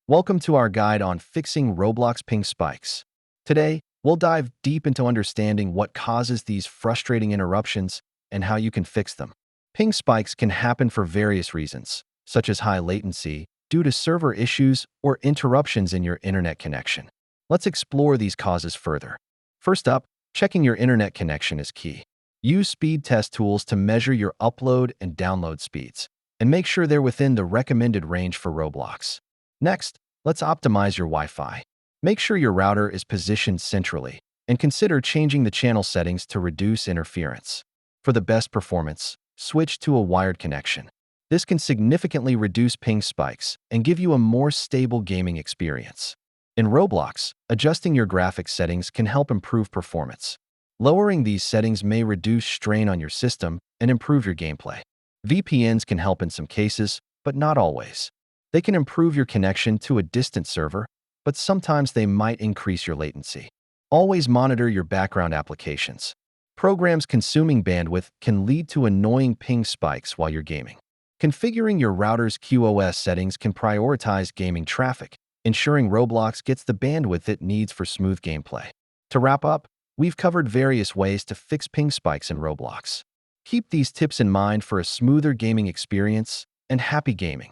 Welcome to our guide on fixing Roblox ping spikes. Today, we'll dive deep into understanding what causes these frustrating interruptions and how you can fix them. Ping spikes can happen for various reasons, such as high latency, due to server issues or interruptions in your internet connection. Let's explore these causes further. First up, checking your internet connection is key. Use speed test tools to measure your upload and download speeds, and make sure they're within the recommended range for Roblox. Next, let's optimize your Wi-Fi. Make sure your router is positioned centrally, and consider changing the channel settings to reduce interference. For the best performance, switch to a wired connection. This can significantly reduce ping spikes and give you a more stable gaming experience. In Roblox, adjusting your graphics settings can help improve performance. Lowering these settings may reduce strain on your system and improve your gameplay. VPNs can help in some cases, but not always. They can improve your connection to a distant server, but sometimes they might increase your latency. Always monitor your background applications. Programs consuming bandwidth can lead to annoying ping spikes while you're gaming. Configuring your router's QoS settings can prioritize gaming traffic, ensuring Roblox gets the bandwidth it needs for smooth gameplay. To wrap up, we've covered various ways to fix ping spikes in Roblox. Keep these tips in mind for a smoother gaming experience and happy gaming.